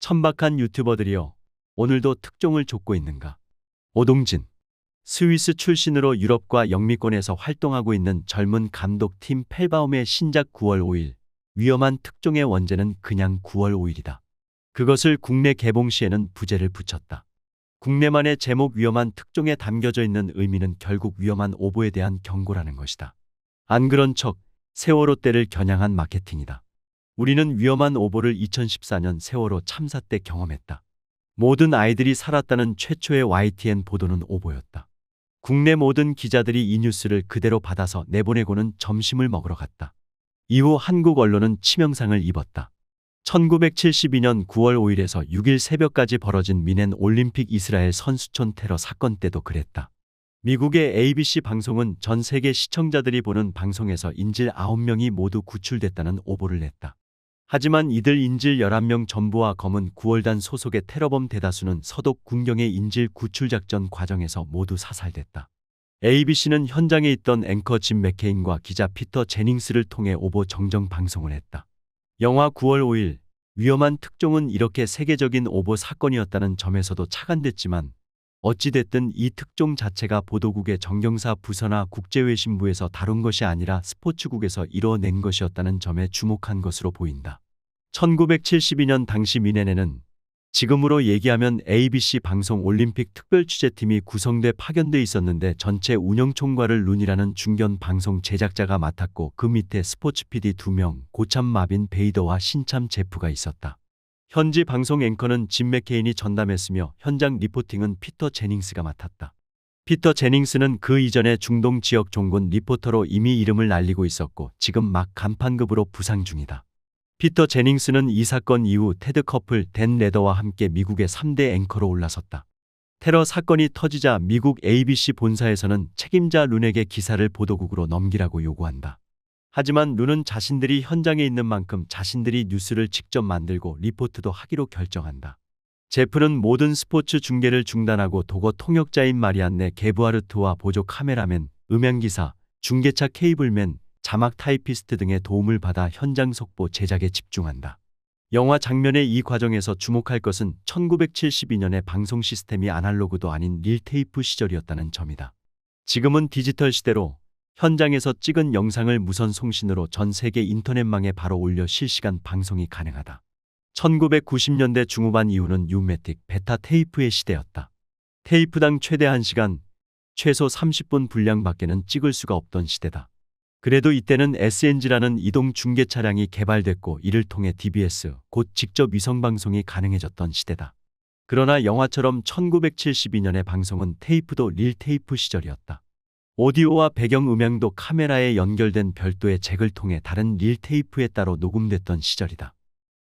천박한 유튜버들이여, 오늘도 특종을 쫓고 있는가? 오동진. 스위스 출신으로 유럽과 영미권에서 활동하고 있는 젊은 감독 팀 펠바움의 신작 9월 5일. 위험한 특종의 원제는 그냥 9월 5일이다. 그것을 국내 개봉 시에는 부제를 붙였다. 국내만의 제목 위험한 특종에 담겨져 있는 의미는 결국 위험한 오보에 대한 경고라는 것이다. 안 그런 척 세월호 때를 겨냥한 마케팅이다. 우리는 위험한 오보를 2014년 세월호 참사 때 경험했다. 모든 아이들이 살았다는 최초의 YTN 보도는 오보였다. 국내 모든 기자들이 이 뉴스를 그대로 받아서 내보내고는 점심을 먹으러 갔다. 이후 한국 언론은 치명상을 입었다. 1972년 9월 5일에서 6일 새벽까지 벌어진 미넨 올림픽 이스라엘 선수촌 테러 사건 때도 그랬다. 미국의 ABC 방송은 전 세계 시청자들이 보는 방송에서 인질 9명이 모두 구출됐다는 오보를 냈다. 하지만 이들 인질 11명 전부와 검은 9월단 소속의 테러범 대다수는 서독 군경의 인질 구출 작전 과정에서 모두 사살됐다. ABC는 현장에 있던 앵커 짐 맥케인과 기자 피터 제닝스를 통해 오보 정정 방송을 했다. 영화 9월 5일, 위험한 특종은 이렇게 세계적인 오보 사건이었다는 점에서도 착안됐지만 어찌됐든 이 특종 자체가 보도국의 정경사 부서나 국제외신부에서 다룬 것이 아니라 스포츠국에서 이뤄낸 것이었다는 점에 주목한 것으로 보인다. 1972년 당시 미넨에는 지금으로 얘기하면 ABC 방송 올림픽 특별취재팀이 구성돼 파견돼 있었는데 전체 운영총괄을 룬이라는 중견 방송 제작자가 맡았고 그 밑에 스포츠 PD 2명, 고참 마빈 베이더와 신참 제프가 있었다. 현지 방송 앵커는 짐 맥케인이 전담했으며 현장 리포팅은 피터 제닝스가 맡았다. 피터 제닝스는 그 이전에 중동 지역 종군 리포터로 이미 이름을 날리고 있었고 지금 막 간판급으로 부상 중이다. 피터 제닝스는 이 사건 이후 테드 커플, 댄 레더와 함께 미국의 3대 앵커로 올라섰다. 테러 사건이 터지자 미국 ABC 본사에서는 책임자 룬에게 기사를 보도국으로 넘기라고 요구한다. 하지만 룬은 자신들이 현장에 있는 만큼 자신들이 뉴스를 직접 만들고 리포트도 하기로 결정한다. 제프는 모든 스포츠 중계를 중단하고 도거 통역자인 마리안네 게브하르트와 보조 카메라맨, 음향기사, 중계차 케이블맨, 자막 타이피스트 등의 도움을 받아 현장 속보 제작에 집중한다. 영화 장면의 이 과정에서 주목할 것은 1972년의 방송 시스템이 아날로그도 아닌 릴테이프 시절이었다는 점이다. 지금은 디지털 시대로 현장에서 찍은 영상을 무선 송신으로 전 세계 인터넷망에 바로 올려 실시간 방송이 가능하다. 1990년대 중후반 이후는 유매틱, 베타 테이프의 시대였다. 테이프당 최대 1시간, 최소 30분 분량밖에는 찍을 수가 없던 시대다. 그래도 이때는 SNG라는 이동 중계 차량이 개발됐고 이를 통해 DBS, 곧 직접 위성방송이 가능해졌던 시대다. 그러나 영화처럼 1972년의 방송은 테이프도 릴테이프 시절이었다. 오디오와 배경음향도 카메라에 연결된 별도의 잭을 통해 다른 릴테이프에 따로 녹음됐던 시절이다.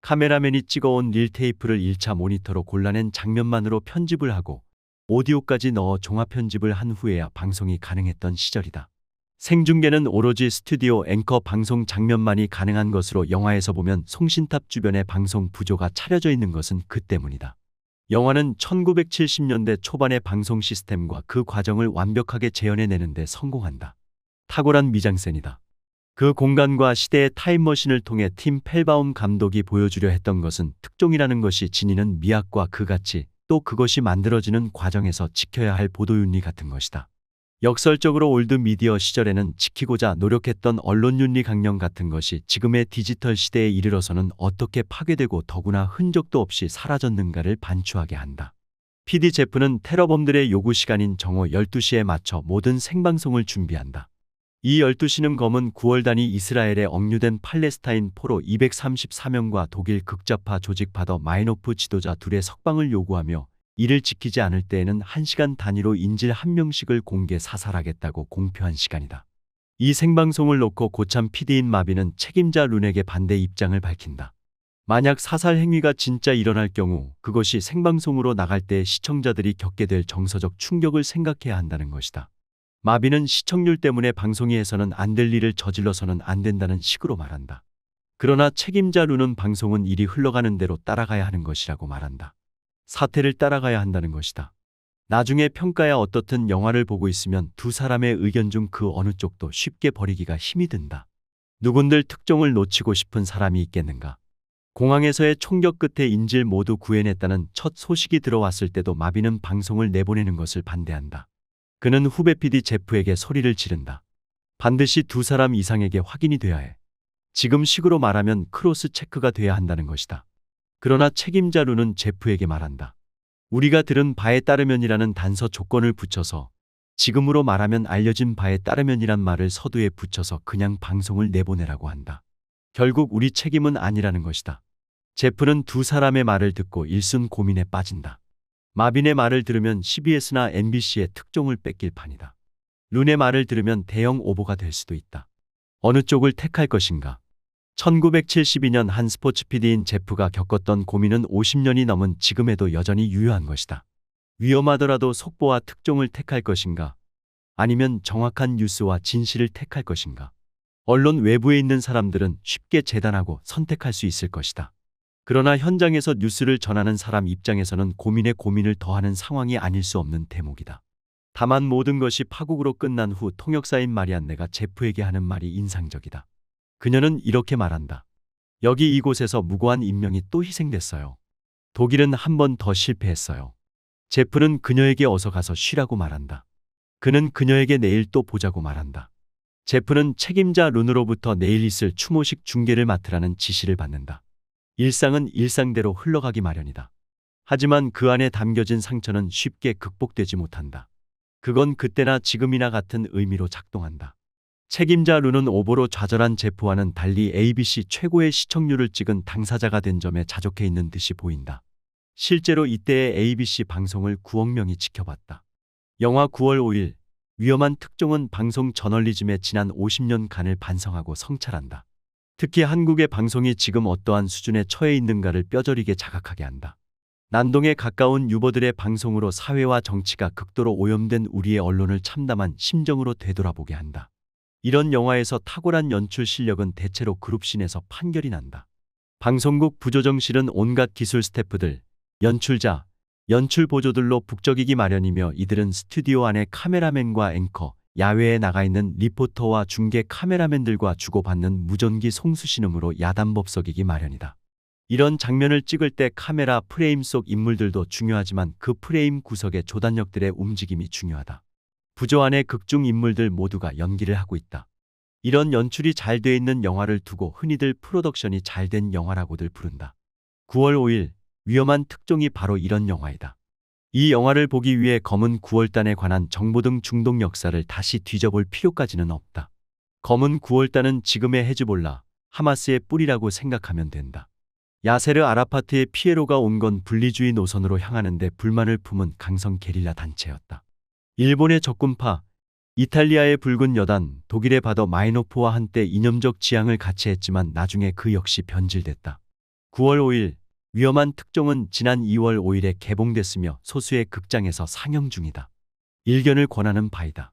카메라맨이 찍어온 릴테이프를 1차 모니터로 골라낸 장면만으로 편집을 하고 오디오까지 넣어 종합 편집을 한 후에야 방송이 가능했던 시절이다. 생중계는 오로지 스튜디오 앵커 방송 장면만이 가능한 것으로 영화에서 보면 송신탑 주변에 방송 부조가 차려져 있는 것은 그 때문이다. 영화는 1970년대 초반의 방송 시스템과 그 과정을 완벽하게 재현해내는 데 성공한다. 탁월한 미장센이다. 그 공간과 시대의 타임머신을 통해 팀 펠바움 감독이 보여주려 했던 것은 특종이라는 것이 지니는 미학과 그 가치, 또 그것이 만들어지는 과정에서 지켜야 할 보도윤리 같은 것이다. 역설적으로 올드 미디어 시절에는 지키고자 노력했던 언론윤리 강령 같은 것이 지금의 디지털 시대에 이르러서는 어떻게 파괴되고 더구나 흔적도 없이 사라졌는가를 반추하게 한다. PD 제프는 테러범들의 요구 시간인 정오 12시에 맞춰 모든 생방송을 준비한다. 이 12시는 검은 9월단이 이스라엘에 억류된 팔레스타인 포로 234명과 독일 극좌파 조직 파더 마이노프 지도자 둘의 석방을 요구하며 이를 지키지 않을 때에는 1시간 단위로 인질 1명씩을 공개 사살하겠다고 공표한 시간이다. 이 생방송을 놓고 고참 PD인 마비는 책임자 룬에게 반대 입장을 밝힌다. 만약 사살 행위가 진짜 일어날 경우 그것이 생방송으로 나갈 때 시청자들이 겪게 될 정서적 충격을 생각해야 한다는 것이다. 마비는 시청률 때문에 방송이 해서는 안 될 일을 저질러서는 안 된다는 식으로 말한다. 그러나 책임자 룬은 방송은 일이 흘러가는 대로 따라가야 하는 것이라고 말한다. 사태를 따라가야 한다는 것이다. 나중에 평가야 어떻든 영화를 보고 있으면 두 사람의 의견 중 그 어느 쪽도 쉽게 버리기가 힘이 든다. 누군들 특종을 놓치고 싶은 사람이 있겠는가? 공항에서의 총격 끝에 인질 모두 구해냈다는 첫 소식이 들어왔을 때도 마비는 방송을 내보내는 것을 반대한다. 그는 후배 PD 제프에게 소리를 지른다. 반드시 두 사람 이상에게 확인이 돼야 해. 지금 식으로 말하면 크로스 체크가 돼야 한다는 것이다. 그러나 책임자 루는 제프에게 말한다. 우리가 들은 바에 따르면이라는 단서 조건을 붙여서 지금으로 말하면 알려진 바에 따르면이란 말을 서두에 붙여서 그냥 방송을 내보내라고 한다. 결국 우리 책임은 아니라는 것이다. 제프는 두 사람의 말을 듣고 일순 고민에 빠진다. 마빈의 말을 들으면 CBS나 MBC의 특종을 뺏길 판이다. 룬의 말을 들으면 대형 오보가 될 수도 있다. 어느 쪽을 택할 것인가? 1972년 한 스포츠 PD인 제프가 겪었던 고민은 50년이 넘은 지금에도 여전히 유효한 것이다. 위험하더라도 속보와 특종을 택할 것인가? 아니면 정확한 뉴스와 진실을 택할 것인가? 언론 외부에 있는 사람들은 쉽게 재단하고 선택할 수 있을 것이다. 그러나 현장에서 뉴스를 전하는 사람 입장에서는 고민에 고민을 더하는 상황이 아닐 수 없는 대목이다. 다만 모든 것이 파국으로 끝난 후 통역사인 마리안네가 제프에게 하는 말이 인상적이다. 그녀는 이렇게 말한다. 여기 이곳에서 무고한 인명이 또 희생됐어요. 독일은 한 번 더 실패했어요. 제프는 그녀에게 어서 가서 쉬라고 말한다. 그는 그녀에게 내일 또 보자고 말한다. 제프는 책임자 룬으로부터 내일 있을 추모식 중계를 맡으라는 지시를 받는다. 일상은 일상대로 흘러가기 마련이다. 하지만 그 안에 담겨진 상처는 쉽게 극복되지 못한다. 그건 그때나 지금이나 같은 의미로 작동한다. 책임자 룬은 오보로 좌절한 제프와는 달리 ABC 최고의 시청률을 찍은 당사자가 된 점에 자족해 있는 듯이 보인다. 실제로 이때의 ABC 방송을 9억 명이 지켜봤다. 영화 9월 5일 위험한 특종은 방송 저널리즘의 지난 50년간을 반성하고 성찰한다. 특히 한국의 방송이 지금 어떠한 수준에 처해 있는가를 뼈저리게 자각하게 한다. 난동에 가까운 유보들의 방송으로 사회와 정치가 극도로 오염된 우리의 언론을 참담한 심정으로 되돌아보게 한다. 이런 영화에서 탁월한 연출 실력은 대체로 그룹신에서 판결이 난다. 방송국 부조정실은 온갖 기술 스태프들, 연출자, 연출 보조들로 북적이기 마련이며 이들은 스튜디오 안에 카메라맨과 앵커, 야외에 나가 있는 리포터와 중계 카메라맨들과 주고받는 무전기 송수신음으로 야단법석이기 마련이다. 이런 장면을 찍을 때 카메라 프레임 속 인물들도 중요하지만 그 프레임 구석의 조단력들의 움직임이 중요하다. 부조 안의 극중 인물들 모두가 연기를 하고 있다. 이런 연출이 잘 돼 있는 영화를 두고 흔히들 프로덕션이 잘 된 영화라고들 부른다. 9월 5일 위험한 특종이 바로 이런 영화이다. 이 영화를 보기 위해 검은 9월단에 관한 정보 등 중동 역사를 다시 뒤져볼 필요까지는 없다. 검은 9월단은 지금의 헤즈볼라, 하마스의 뿌리라고 생각하면 된다. 야세르 아라파트의 피에로가 온 건 분리주의 노선으로 향하는데 불만을 품은 강성 게릴라 단체였다. 일본의 적군파, 이탈리아의 붉은 여단, 독일의 바더 마이노프와 한때 이념적 지향을 같이 했지만 나중에 그 역시 변질됐다. 9월 5일 위험한 특종은 지난 2월 5일에 개봉됐으며 소수의 극장에서 상영 중이다. 일견을 권하는 바이다.